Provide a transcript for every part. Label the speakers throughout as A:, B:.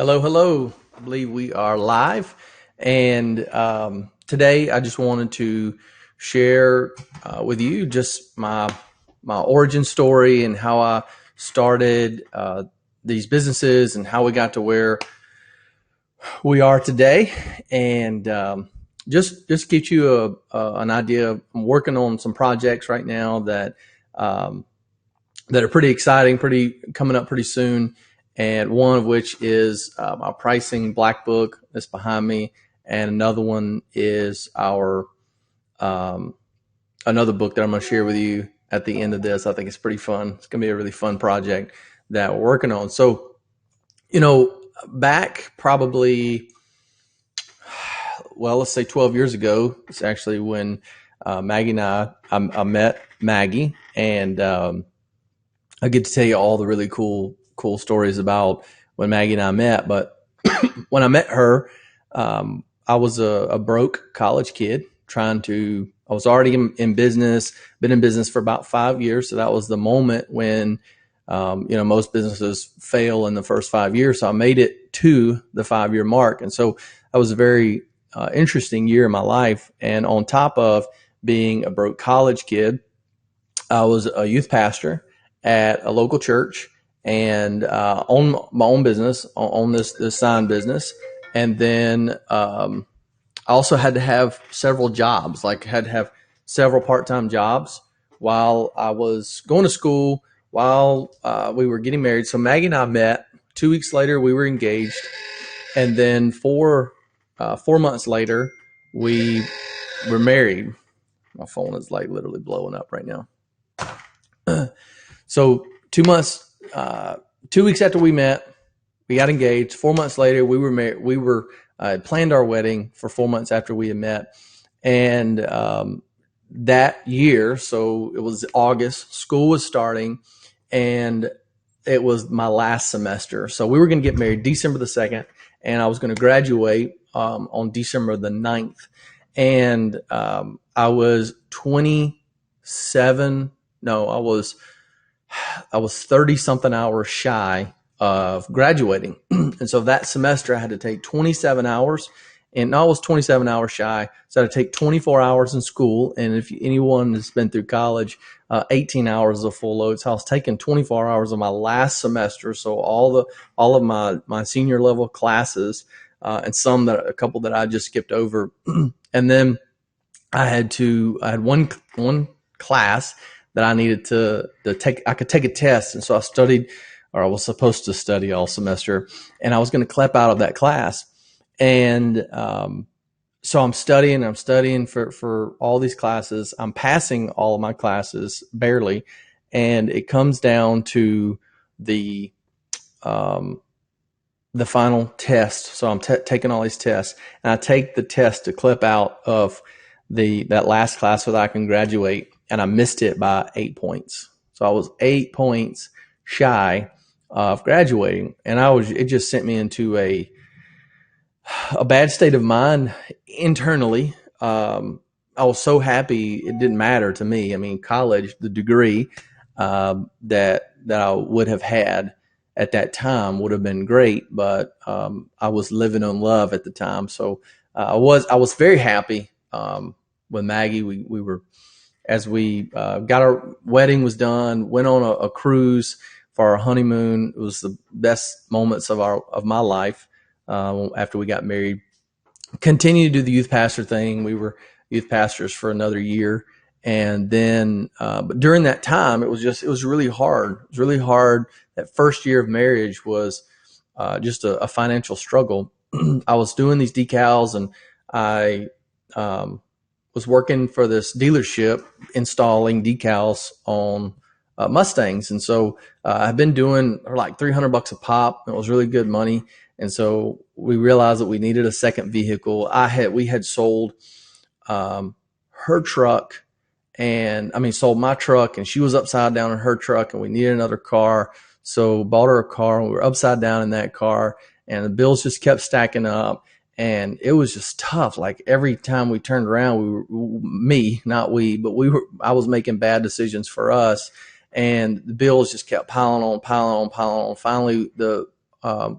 A: Hello, hello. I believe we are live. And today I just wanted to share with you just my origin story and how I started these businesses and how we got to where we are today. And just get you an idea. I'm working on some projects right now that are pretty exciting, pretty coming up pretty soon. And one of which is our pricing black book that's behind me, and another one is our another book that I'm going to share with you at the end of this. I think it's pretty fun. It's going to be a really fun project that we're working on. So, back probably, well, let's say 12 years ago, it's actually when Maggie and I met Maggie, and I get to tell you all the really cool stories about when Maggie and I met. But when I met her, I was a broke college kid I was already in business, been in business for about 5 years. So that was the moment when, most businesses fail in the first 5 years. So I made it to the 5 year mark. And so that was a very interesting year in my life. And on top of being a broke college kid, I was a youth pastor at a local church and own my own business, on this sign business. And then I also had to have several jobs, like had to have several part-time jobs while I was going to school, while we were getting married. So Maggie and I met. 2 weeks later, we were engaged. And then 4 months later, we were married. My phone is like literally blowing up right now. So 2 months, 2 weeks after we met, we got engaged. 4 months later, we were married. We were planned our wedding for 4 months after we had met, and that year, so it was August. School was starting, and it was my last semester. So we were going to get married December the 2nd, and I was going to graduate on December the 9th. And I was 27. No, I was 30 something hours shy of graduating. And so that semester I had to take 27 hours, and I was 27 hours shy. So I had to take 24 hours in school. And if anyone has been through college, 18 hours is a full load. So I was taking 24 hours of my last semester. So all of my senior level classes, and a couple that I just skipped over. And then I had one class that I needed to take. I could take a test. And so I studied, or I was supposed to study all semester, and I was going to clep out of that class. And so I'm studying for all these classes. I'm passing all of my classes barely. And it comes down to the final test. So I'm taking all these tests, and I take the test to clip out of that last class so that I can graduate. And I missed it by 8 points. So I was 8 points shy of graduating. And it just sent me into a bad state of mind internally. I was so happy it didn't matter to me. I mean, college, the degree that I would have had at that time would have been great, but I was living on love at the time. So I was very happy with Maggie. We were, as we got our wedding was done, went on a cruise for our honeymoon. It was the best moments of my life after we got married. Continued to do the youth pastor thing. We were youth pastors for another year. And then, but during that time, it was really hard. It was really hard. That first year of marriage was just a financial struggle. I was doing these decals, and I was working for this dealership installing decals on Mustangs. And so I've been doing like $300 a pop. It was really good money. And so we realized that we needed a second vehicle. We had sold her truck, and sold my truck, and she was upside down in her truck, and we needed another car. So bought her a car, and we were upside down in that car, and the bills just kept stacking up. And it was just tough. Like every time we turned around, I was making bad decisions for us, and the bills just kept piling on. Finally,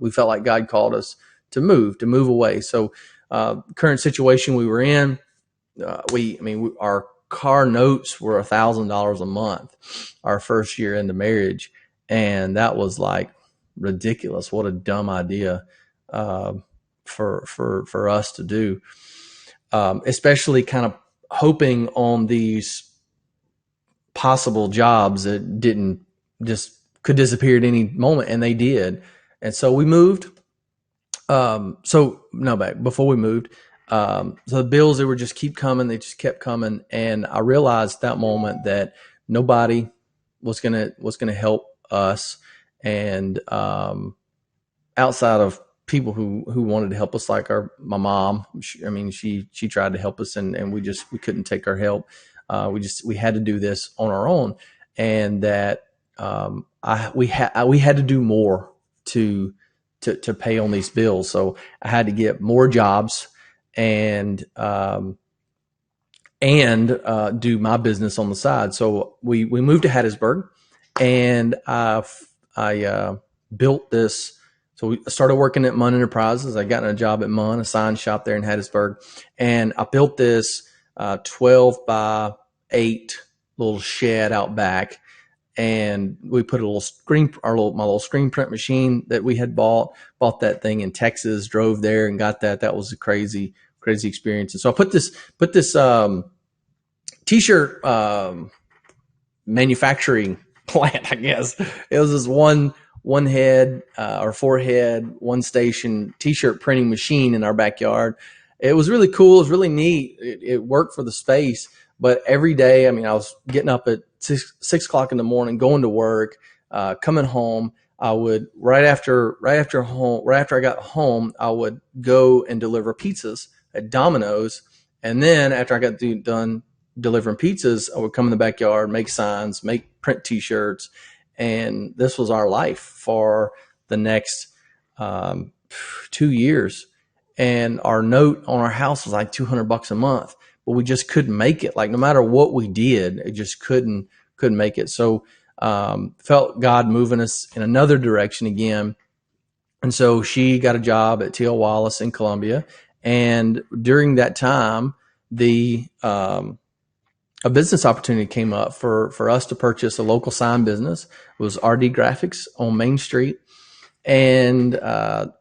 A: we felt like God called us to move away. So current situation we were in, our car notes were $1,000 a month our first year into marriage, and that was like ridiculous. What a dumb idea for us to do, especially kind of hoping on these possible jobs that didn't just could disappear at any moment, and they did. And so we moved. Before we moved, so the bills, they were just keep coming. They just kept coming. And I realized that moment that nobody was going to help us. And, outside of people who wanted to help us, like my mom, she tried to help us, and we couldn't take our help. We had to do this on our own, and that, we had to do more to pay on these bills. So I had to get more jobs and do my business on the side. So we moved to Hattiesburg, and I built this. So we started working at Munn Enterprises. I got a job at Munn, a sign shop there in Hattiesburg, and I built this 12 by 8 little shed out back. And we put a little my little screen print machine that we had bought that thing in Texas, drove there and got that. That was a crazy experience. And so I put this t-shirt manufacturing plant, I guess. It was this one head or 4-head, 1 station t-shirt printing machine in our backyard. It was really cool. It was really neat. It worked for the space. But every day, I was getting up at 6 o'clock in the morning, going to work, coming home. I would right after I got home, I would go and deliver pizzas at Domino's. And then after I got done delivering pizzas, I would come in the backyard, make signs, print t-shirts. And this was our life for the next 2 years. And our note on our house was like $200 a month. But we just couldn't make it. Like, no matter what we did, it just couldn't make it. So felt God moving us in another direction again. And so she got a job at T.L. Wallace in Columbia. And during that time, a business opportunity came up for us to purchase a local sign business. It was RD Graphics on Main Street. And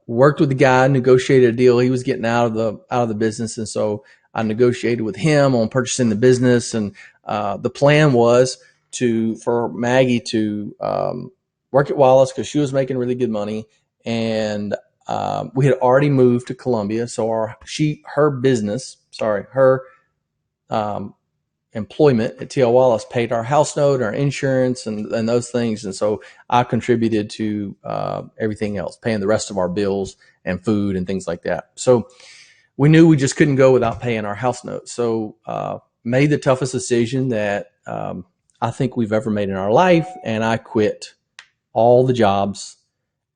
A: worked with the guy, negotiated a deal. He was getting out of the business. And so I negotiated with him on purchasing the business, and the plan was for Maggie to work at Wallace because she was making really good money, and we had already moved to Columbia, so her employment at T.L. Wallace paid our house note, our insurance, and those things, and so I contributed to everything else, paying the rest of our bills and food and things like that. So we knew we just couldn't go without paying our house note. So made the toughest decision that I think we've ever made in our life. And I quit all the jobs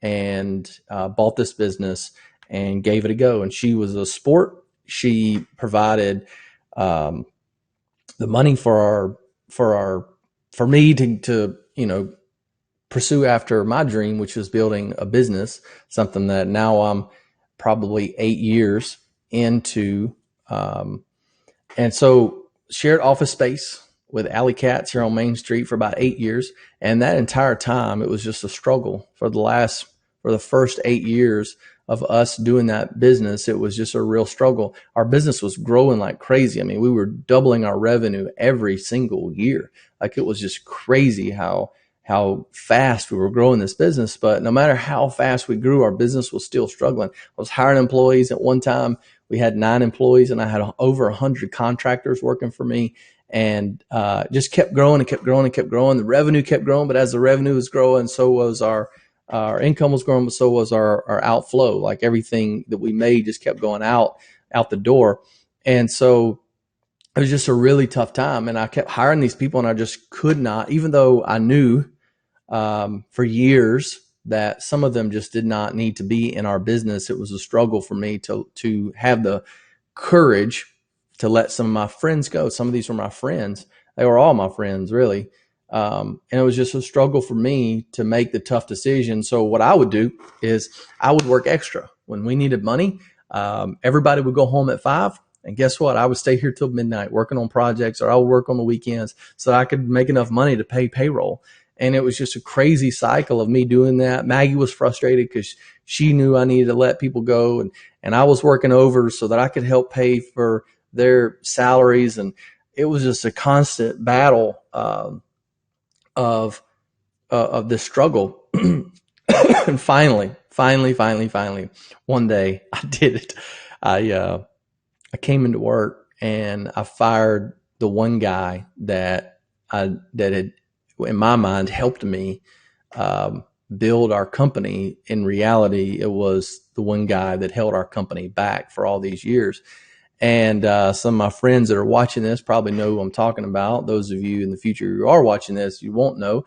A: and bought this business and gave it a go. And she was a sport. She provided the money for me to pursue after my dream, which was building a business, something that now I'm probably 8 years into. And so shared office space with Alley Cats here on Main Street for about 8 years. And that entire time, it was just a struggle for the first 8 years of us doing that business. It was just a real struggle. Our business was growing like crazy. We were doubling our revenue every single year. Like, it was just crazy how fast we were growing this business. But no matter how fast we grew, our business was still struggling. I was hiring employees. At one time, we had 9 employees, and I had over 100 contractors working for me, and just kept growing and kept growing and kept growing. The revenue kept growing, but as the revenue was growing, so was our income was growing, but so was our outflow. Like, everything that we made just kept going out the door. And so it was just a really tough time. And I kept hiring these people, and I just could not, even though I knew for years that some of them just did not need to be in our business. It was a struggle for me to have the courage to let some of my friends go. Some of these were my friends. They were all my friends, really. And it was just a struggle for me to make the tough decision. So what I would do is I would work extra when we needed money. Everybody would go home at 5. And guess what? I would stay here till midnight working on projects, or I would work on the weekends so that I could make enough money to pay payroll. And it was just a crazy cycle of me doing that. Maggie was frustrated because she knew I needed to let people go. And I was working over so that I could help pay for their salaries. And it was just a constant battle of this struggle. And finally, one day I did it. I came into work and I fired the one guy that had, in my mind, helped me build our company. In reality, it was the one guy that held our company back for all these years. And some of my friends that are watching this probably know who I'm talking about. Those of you in the future who are watching this, you won't know,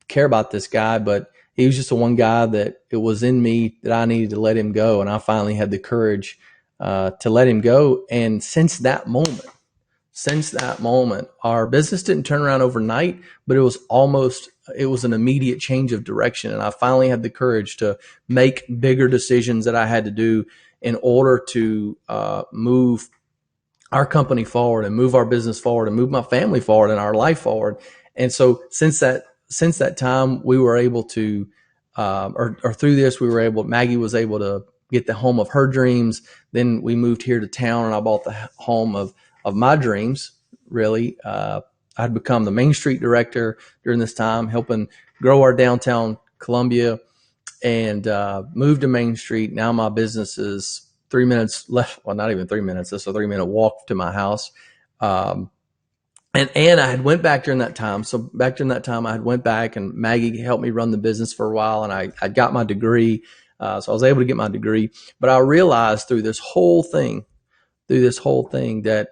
A: care about this guy, but he was just the one guy that it was in me that I needed to let him go. And I finally had the courage to let him go. And since that moment, our business didn't turn around overnight, but it was an immediate change of direction. And I finally had the courage to make bigger decisions that I had to do in order to move our company forward and move our business forward and move my family forward and our life forward. And so since that time, we were able to, or through this, Maggie was able to get the home of her dreams. Then we moved here to town and I bought the home of my dreams, really. I'd become the Main Street director during this time, helping grow our downtown Columbia, and moved to Main Street. Now my business is 3 minutes left. Well, not even 3 minutes. It's a 3-minute walk to my house. And I had went back during that time. So back during that time, I had went back and Maggie helped me run the business for a while, and I got my degree. So I was able to get my degree, but I realized through this whole thing that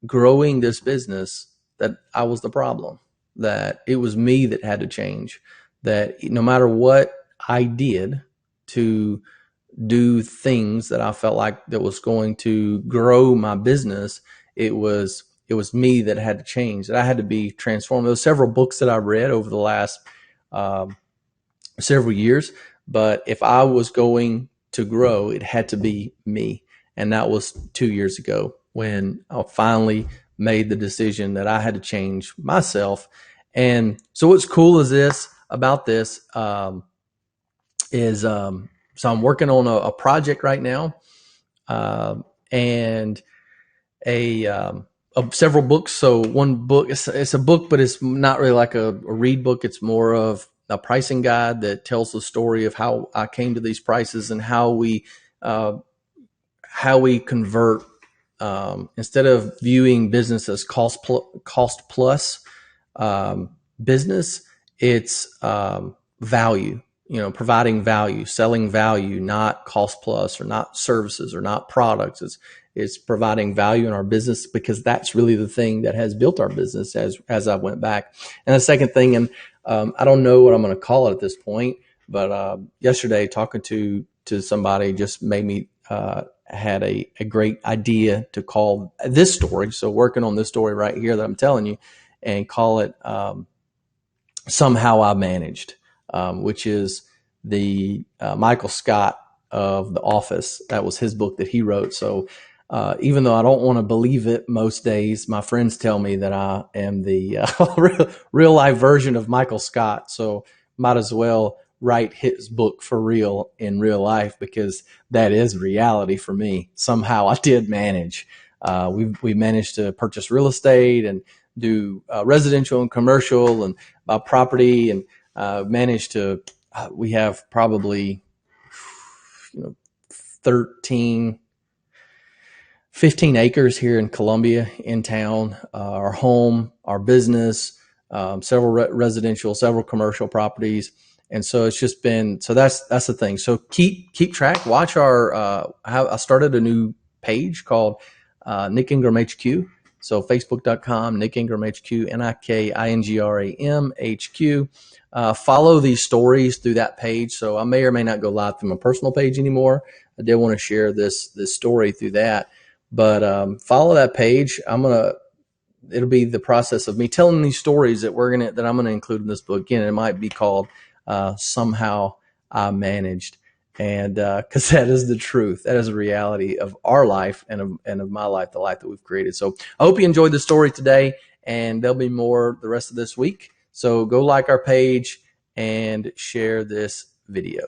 A: growing this business, that I was the problem, that it was me that had to change, that no matter what I did to do things that I felt like that was going to grow my business, it was me that had to change, that I had to be transformed. There were several books that I read over the last several years, but if I was going to grow, it had to be me. And that was 2 years ago when I finally made the decision that I had to change myself. And so what's cool about this is so I'm working on a project right now, and several books. So one book, it's a book, but it's not really like a read book. It's more of a pricing guide that tells the story of how I came to these prices and how we convert, instead of viewing business as cost plus business, it's value, providing value, selling value, not cost plus, or not services, or not products. It's providing value in our business, because that's really the thing that has built our business as I went back. And the second thing, and I don't know what I'm going to call it at this point, but yesterday talking to somebody just made me had a great idea to call this story. So working on this story right here that I'm telling you, and call it Somehow I Managed, which is the Michael Scott of The Office. That was his book that he wrote. So even though I don't want to believe it most days, my friends tell me that I am the real life version of Michael Scott. So might as well write his book for real in real life, because that is reality for me. Somehow I did manage. We managed to purchase real estate and do residential and commercial and buy property, and managed to. We have probably 15 acres here in Columbia, in town. Our home, our business, several residential, several commercial properties. And so it's just been, so that's the thing. So keep track, watch I started a new page called Nick Ingram HQ. So facebook.com, Nick Ingram HQ, NIKINGRAM HQ. Follow these stories through that page. So I may or may not go live through my personal page anymore. I did want to share this story through that, but follow that page. I'm going to it'll be the process of me telling these stories that I'm gonna include in this book. Again, it might be called Somehow I Managed, and because that is the truth, that is a reality of our life and of my life, the life that we've created. So I hope you enjoyed the story today, and there'll be more the rest of this week. So go like our page and share this video.